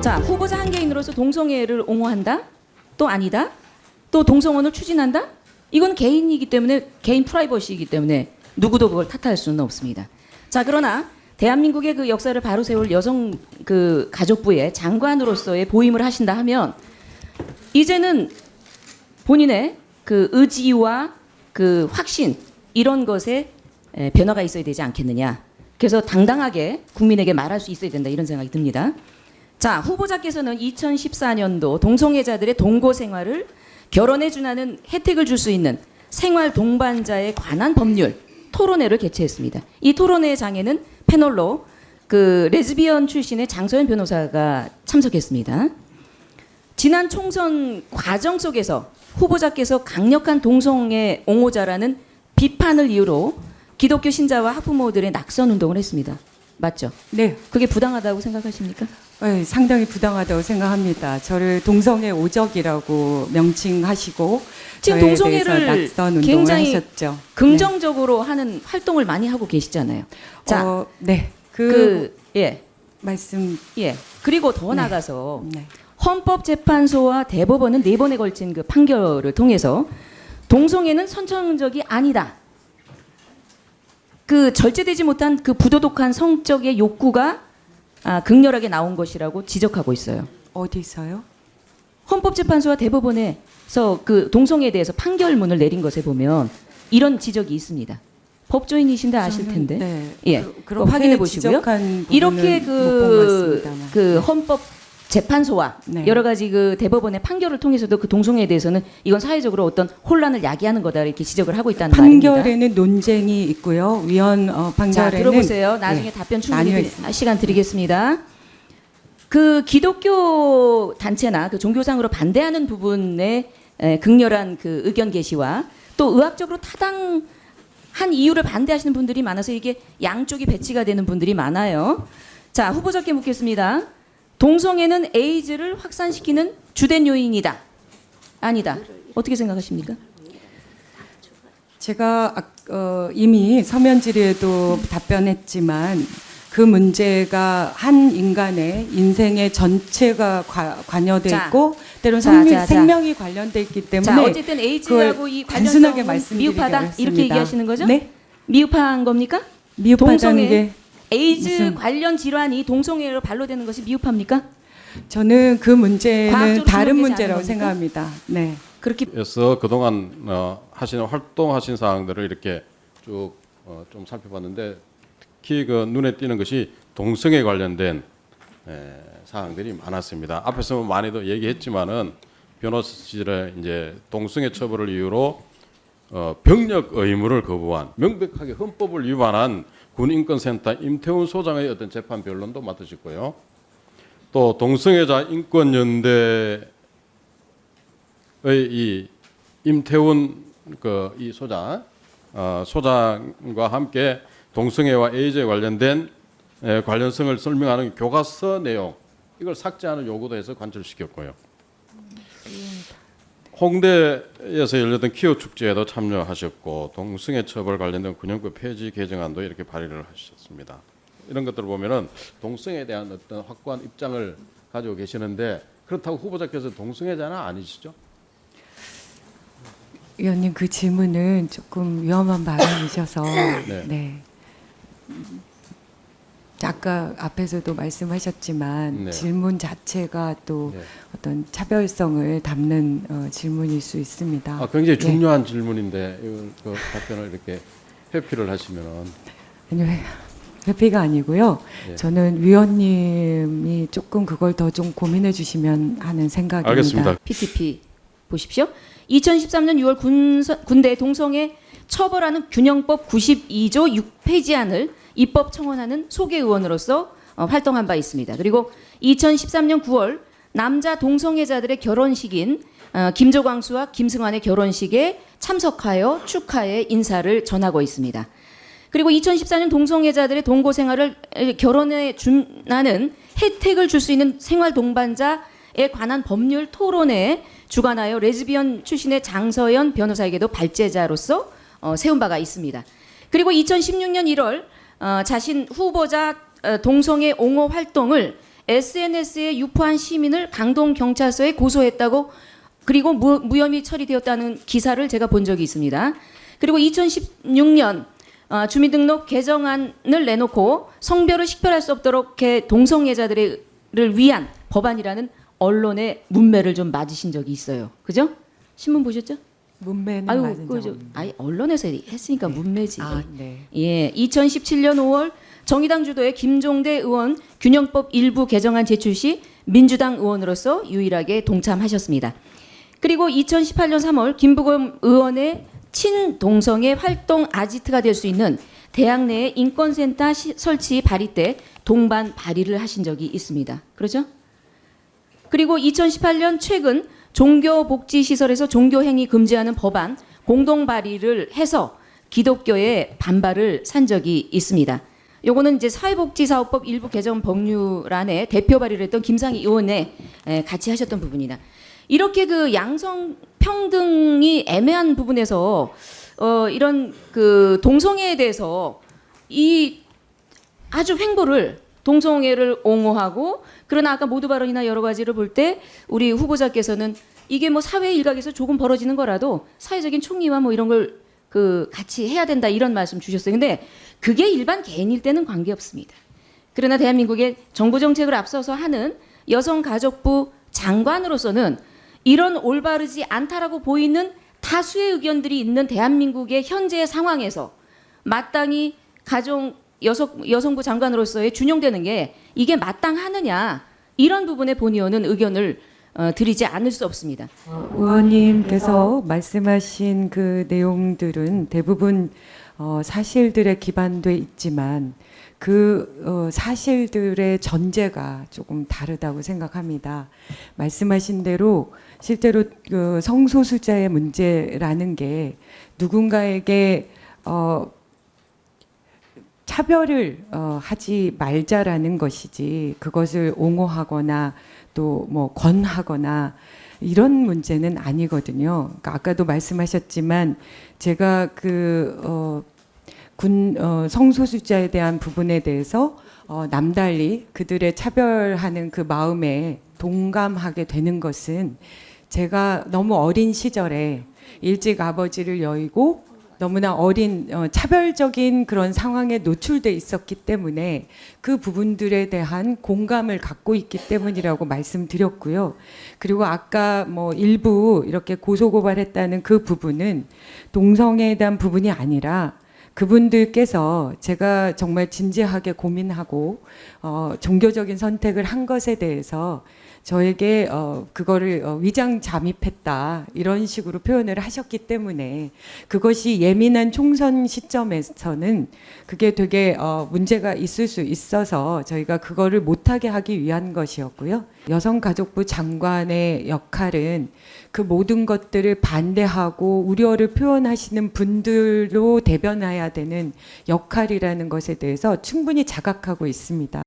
자, 후보자 한 개인으로서 동성애를 옹호한다? 또 아니다? 또 동성혼을 추진한다? 이건 개인이기 때문에, 개인 프라이버시이기 때문에 누구도 그걸 탓할 수는 없습니다. 자, 그러나 대한민국의 그 역사를 바로 세울 여성 그 가족부의 장관으로서의 보임을 하신다 하면 이제는 본인의 그 의지와 그 확신 이런 것에 변화가 있어야 되지 않겠느냐. 그래서 당당하게 국민에게 말할 수 있어야 된다 이런 생각이 듭니다. 자, 후보자께서는 2014년도 동성애자들의 동거 생활을 결혼에 준하는 혜택을 줄 수 있는 생활 동반자에 관한 법률 토론회를 개최했습니다. 이 토론회 장에는 패널로 그 레즈비언 출신의 장서연 변호사가 참석했습니다. 지난 총선 과정 속에서 후보자께서 강력한 동성애 옹호자라는 비판을 이유로 기독교 신자와 학부모들의 낙선 운동을 했습니다. 맞죠? 네, 그게 부당하다고 생각하십니까? 네, 상당히 부당하다고 생각합니다. 저를 동성애 오적이라고 명칭하시고 지금 저에 대해서 동성애를 낙선 운동을 굉장히 하셨죠. 긍정적으로 하는 활동을 많이 하고 계시잖아요. 자, 네, 예, 말씀. 예. 그리고 더 네. 나가서 네. 헌법재판소와 대법원은 4번에 걸친 그 판결을 통해서 동성애는 선천적이 아니다. 그 절제되지 못한 그 부도덕한 성적의 욕구가 극렬하게 나온 것이라고 지적하고 있어요. 어디서요? 헌법재판소와 대법원에서 그 동성애에 대해서 판결문을 내린 것에 보면 이런 지적이 있습니다. 법조인이신데 아실 저는, 텐데. 네, 예, 그거 확인해 보시고요. 지적한 이렇게 부분은 그 헌법 재판소와 네. 여러 가지 그 대법원의 판결을 통해서도 그 동성애에 대해서는 이건 사회적으로 어떤 혼란을 야기하는 거다 이렇게 지적을 하고 있다는 말입니다. 판결에는 논쟁이 있고요. 위헌 판결에는 자, 들어보세요. 나중에 네, 답변 충분히 나뉘어 있습니다. 시간 드리겠습니다. 그 기독교 단체나 그 종교상으로 반대하는 부분에 극렬한 그 의견 게시와 또 의학적으로 타당한 이유를 반대하시는 분들이 많아서 이게 양쪽이 배치가 되는 분들이 많아요. 자, 후보자께 묻겠습니다. 동성애는 에이즈를 확산시키는 주된 요인이다. 아니다. 어떻게 생각하십니까? 제가 이미 서면 질의에도 답변했지만 그 문제가 한 인간의 인생의 전체가 관여돼 자, 있고 때로는 자. 생명이 관련돼 있기 때문에 자, 어쨌든 에이즈하고 이 단순하게 관련성은 말씀드리기 미흡하다 어렵습니다. 이렇게 얘기하시는 거죠? 네? 미흡한 겁니까? 미흡하다는 동성애, 게 에이즈 무슨- 관련 질환이 동성애로 반로되는 것이 미흡합니까? 저는 그 문제는 과학적으로 다른 설명되지 문제라고 않은 겁니까? 생각합니다. 네. 그렇게 그래서 그동안 하시는 활동하신 사항들을 이렇게 쭉 좀 살펴봤는데 특히 그 눈에 띄는 것이 동성애 관련된 사항들이 많았습니다. 앞에서 많이도 얘기했지만은 변호사실에 이제 동성애 처벌을 이유로 병력 의무를 거부한 명백하게 헌법을 위반한 군인권센터 임태훈 소장의 어떤 재판 변론도 맡으셨고요. 또 동성애자 인권연대의 이 임태훈 그 이 소장과 함께 동성애와 에이즈에 관련된 관련성을 설명하는 교과서 내용 이걸 삭제하는 요구도 해서 관철시켰고요. 홍대에서 열렸던 키오 축제에도 참여하셨고 동성애 처벌 관련된 군형법 폐지 개정안도 이렇게 발의를 하셨습니다. 이런 것들을 보면은 동성애에 대한 어떤 확고한 입장을 가지고 계시는데 그렇다고 후보자께서 동성애자는 아니시죠? 의원님 그 질문은 조금 위험한 발언이셔서 네. 네. 아까 앞에서도 말씀하셨지만 네. 질문 자체가 또 네. 어떤 차별성을 담는 질문일 수 있습니다. 굉장히 중요한 질문인데 이걸 그 답변을 이렇게 회피를 하시면은 아니요, 회피가 아니고요. 네. 저는 위원님이 조금 그걸 더 좀 고민해 주시면 하는 생각입니다. 알겠습니다. PTP 보십시오. 2013년 6월 군대 동성애 처벌하는 균형법 92조 6폐지안을 입법 청원하는 소개 의원으로서 활동한 바 있습니다. 그리고 2013년 9월 남자 동성애자들의 결혼식인 김조광수와 김승환의 결혼식에 참석하여 축하의 인사를 전하고 있습니다. 그리고 2014년 동성애자들의 동거 생활을 결혼에 준하는 혜택을 줄 수 있는 생활 동반자에 관한 법률 토론회에 주관하여 레즈비언 출신의 장서연 변호사에게도 발제자로서 세운 바가 있습니다. 그리고 2016년 1월 자신 후보자 동성애 옹호 활동을 SNS에 유포한 시민을 강동 경찰서에 고소했다고 그리고 무혐의 처리되었다는 기사를 제가 본 적이 있습니다. 그리고 2016년 주민등록 개정안을 내놓고 성별을 식별할 수 없도록 동성애자들을 위한 법안이라는 언론의 문매를 좀 맞으신 적이 있어요. 그죠? 신문 보셨죠? 문매는 아유, 맞은 적 그죠. 없는데. 아니, 언론에서 했으니까 네. 문매지. 아, 네. 예, 2017년 5월 정의당 주도의 김종대 의원 균형법 일부 개정안 제출 시 민주당 의원으로서 유일하게 동참하셨습니다. 그리고 2018년 3월 김부겸 의원의 친동성애 활동 아지트가 될 수 있는 대학 내에 인권센터 설치 발의 때 동반 발의를 하신 적이 있습니다. 그렇죠? 그리고 2018년 최근 종교복지시설에서 종교행위 금지하는 법안 공동 발의를 해서 기독교의 반발을 산 적이 있습니다. 요거는 이제 사회복지사업법 일부 개정 법률안에 대표 발의를 했던 김상희 의원에 같이 하셨던 부분이다. 이렇게 그 양성 평등이 애매한 부분에서 이런 그 동성애에 대해서 이 아주 횡보를 동성애를 옹호하고 그러나 아까 모두 발언이나 여러 가지를 볼 때 우리 후보자께서는 이게 뭐 사회 일각에서 조금 벌어지는 거라도 사회적인 총리와 뭐 이런 걸 그 같이 해야 된다 이런 말씀 주셨어요. 근데 그게 일반 개인일 때는 관계없습니다. 그러나 대한민국의 정부 정책을 앞서서 하는 여성가족부 장관으로서는 이런 올바르지 않다라고 보이는 다수의 의견들이 있는 대한민국의 현재의 상황에서 마땅히 여성부 장관으로서의 준용되는 게 이게 마땅하느냐 이런 부분에 본의원은 의견을 드리지 않을 수 없습니다. 의원님께서 말씀하신 그 내용들은 대부분 사실들에 기반돼 있지만 그 사실들의 전제가 조금 다르다고 생각합니다. 말씀하신 대로 실제로 그 성소수자의 문제라는 게 누군가에게 차별을 하지 말자라는 것이지 그것을 옹호하거나 또 뭐 권하거나 이런 문제는 아니거든요. 그러니까 아까도 말씀하셨지만 제가 성소수자에 대한 부분에 대해서 남달리 그들의 차별하는 그 마음에 동감하게 되는 것은 제가 너무 어린 시절에 일찍 아버지를 여의고 너무나 어린 차별적인 그런 상황에 노출돼 있었기 때문에 그 부분들에 대한 공감을 갖고 있기 때문이라고 말씀드렸고요. 그리고 아까 뭐 일부 이렇게 고소고발했다는 그 부분은 동성애에 대한 부분이 아니라 그분들께서 제가 정말 진지하게 고민하고 종교적인 선택을 한 것에 대해서 저에게 그거를 위장 잠입했다 이런 식으로 표현을 하셨기 때문에 그것이 예민한 총선 시점에서는 그게 되게 문제가 있을 수 있어서 저희가 그거를 못하게 하기 위한 것이었고요. 여성가족부 장관의 역할은 그 모든 것들을 반대하고 우려를 표현하시는 분들로 대변해야 되는 역할이라는 것에 대해서 충분히 자각하고 있습니다.